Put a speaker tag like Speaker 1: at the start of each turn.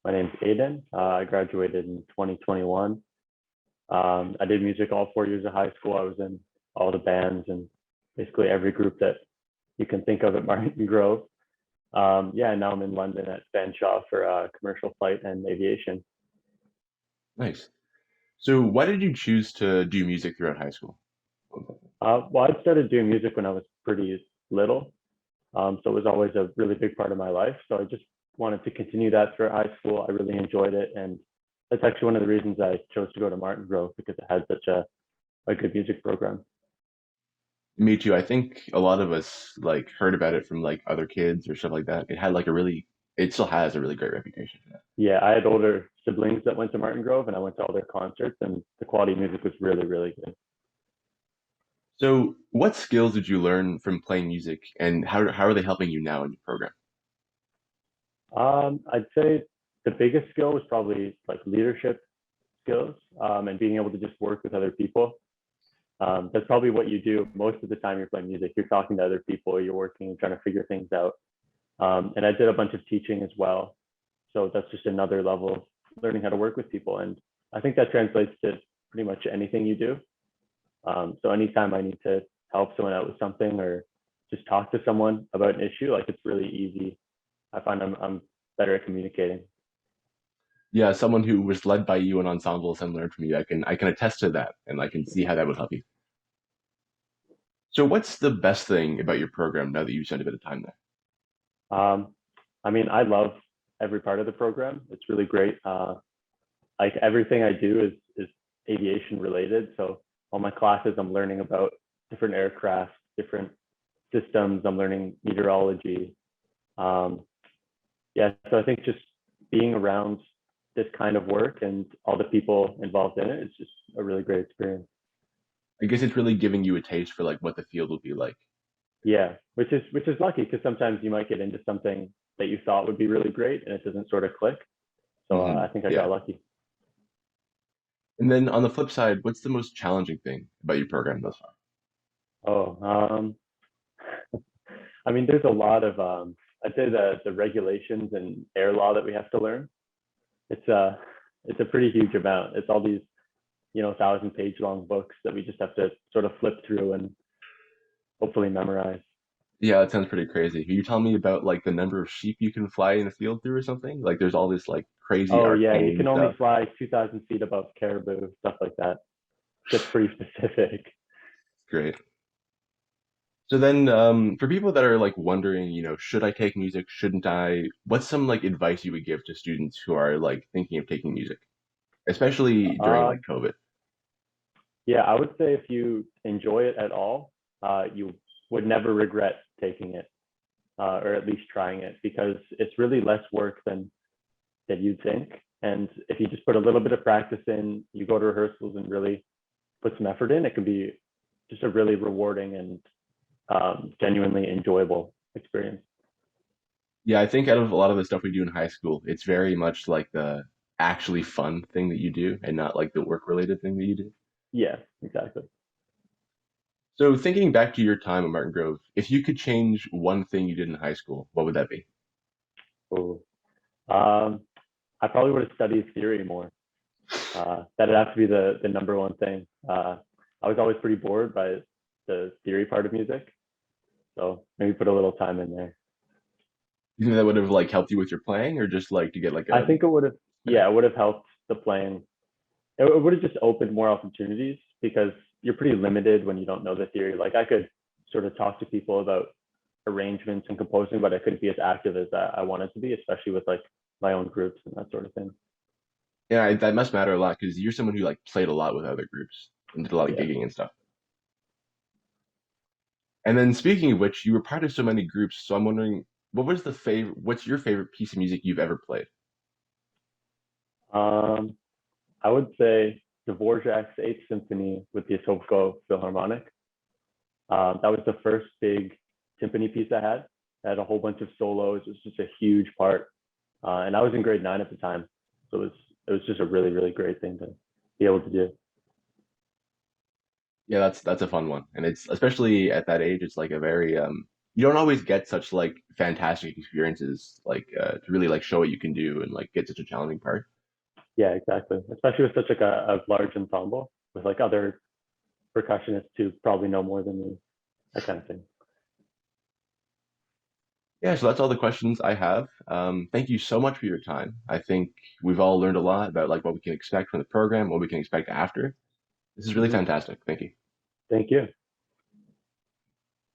Speaker 1: My name's Aidan. I graduated in 2021. I did music all 4 years of high school. I was in all the bands and basically every group that you can think of at Martingrove. Yeah, and now I'm in London at Fanshawe for Commercial Flight and Aviation.
Speaker 2: Nice. So why did you choose to do music throughout high school?
Speaker 1: Well, I started doing music when I was pretty little, so it was always a really big part of my life. So I just wanted to continue that throughout high school. I really enjoyed it, and that's actually one of the reasons I chose to go to Martingrove because it had such a good music program.
Speaker 2: Me too. I think a lot of us like heard about it from like other kids or stuff like that. It still has a really great reputation for that.
Speaker 1: Yeah, I had older siblings that went to Martingrove, and I went to all their concerts, and the quality of music was really, really good.
Speaker 2: So what skills did you learn from playing music and how are they helping you now in your program?
Speaker 1: I'd say the biggest skill was probably like leadership skills and being able to just work with other people. That's probably what you do most of the time you're playing music. You're talking to other people, you're working and trying to figure things out. And I did a bunch of teaching as well. So that's just another level of learning how to work with people. And I think that translates to pretty much anything you do. So anytime I need to help someone out with something or just talk to someone about an issue, like it's really easy. I find I'm better at communicating.
Speaker 2: Yeah, someone who was led by you in ensembles and learned from you, I can attest to that and I can see how that would help you. So what's the best thing about your program now that you spent a bit of time there?
Speaker 1: Um, I mean, I love every part of the program. It's really great. Like everything I do is aviation related. So all my classes, I'm learning about different aircraft, different systems. I'm learning meteorology. Um, yeah, so I think just being around this kind of work and all the people involved in it is just a really great experience.
Speaker 2: I guess it's really giving you a taste for like what the field will be like.
Speaker 1: Yeah, which is lucky because sometimes you might get into something that you thought would be really great and it doesn't sort of click. So I think I
Speaker 2: Yeah.
Speaker 1: got lucky.
Speaker 2: And then on the flip side, what's the most challenging thing about your program thus far?
Speaker 1: Oh, I mean, there's a lot of I'd say the regulations and air law that we have to learn. It's a it's a pretty huge amount. It's all these 1,000-page long books that we just have to sort of flip through and hopefully memorize.
Speaker 2: Yeah, that sounds pretty crazy. Can you tell me about like the number of sheep you can fly in a field through or something? Like there's all this like crazy
Speaker 1: Oh yeah, you
Speaker 2: arcane
Speaker 1: can only
Speaker 2: stuff.
Speaker 1: fly 2,000 feet above caribou, stuff like that. Gets pretty specific.
Speaker 2: Great. So then, for people that are like wondering, should I take music? Shouldn't I? What's some like advice you would give to students who are like thinking of taking music, especially during like
Speaker 1: Um,
Speaker 2: COVID?
Speaker 1: yeah, I would say if you enjoy it at all, you would never regret taking it or at least trying it because it's really less work than you'd think. And if you just put a little bit of practice in, you go to rehearsals and really put some effort in, it can be just a really rewarding and genuinely enjoyable experience.
Speaker 2: Yeah, I think out of a lot of the stuff we do in high school, it's very much like the actually fun thing that you do and not like the work related thing that you do.
Speaker 1: Yeah, exactly.
Speaker 2: So thinking back to your time at Martin Grove, if you could change one thing you did in high school, what would that be?
Speaker 1: Ooh. Um, I probably would have studied theory more. That'd have to be the number one thing. I was always pretty bored by the theory part of music, so maybe put a little time in there.
Speaker 2: You think that would have like helped you with your playing or just like to get like
Speaker 1: I
Speaker 2: a
Speaker 1: think it would have, yeah, it would have helped the playing. It would have just opened more opportunities because you're pretty limited when you don't know the theory. Like I could sort of talk to people about arrangements and composing, but I couldn't be as active as I wanted to be, especially with like my own groups and that sort of thing.
Speaker 2: yeah, that must matter a lot because you're someone who like played a lot with other groups and did a lot of
Speaker 1: Yeah.
Speaker 2: gigging and stuff. And then speaking of which, you were part of so many groups, so I'm wondering what's your favorite piece of music you've ever played?
Speaker 1: Um, I would say Dvorak's Eighth Symphony with the Etobicoke Philharmonic. That was the first big symphony piece I had. I had a whole bunch of solos. It was just a huge part, and I was in grade 9 at the time, so it was just a really really great thing to be able to do.
Speaker 2: Yeah, that's a fun one. And it's especially at that age, it's like a very you don't always get such like fantastic experiences like to really like show what you can do and like get such a challenging part.
Speaker 1: Yeah, exactly. Especially with such like a large ensemble with like other percussionists who probably know more than me, that kind of thing.
Speaker 2: Yeah, so that's all the questions I have. Thank you so much for your time. I think we've all learned a lot about like what we can expect from the program, what we can expect after. This is really
Speaker 1: Hmm.
Speaker 2: fantastic. Thank you.
Speaker 1: Thank you.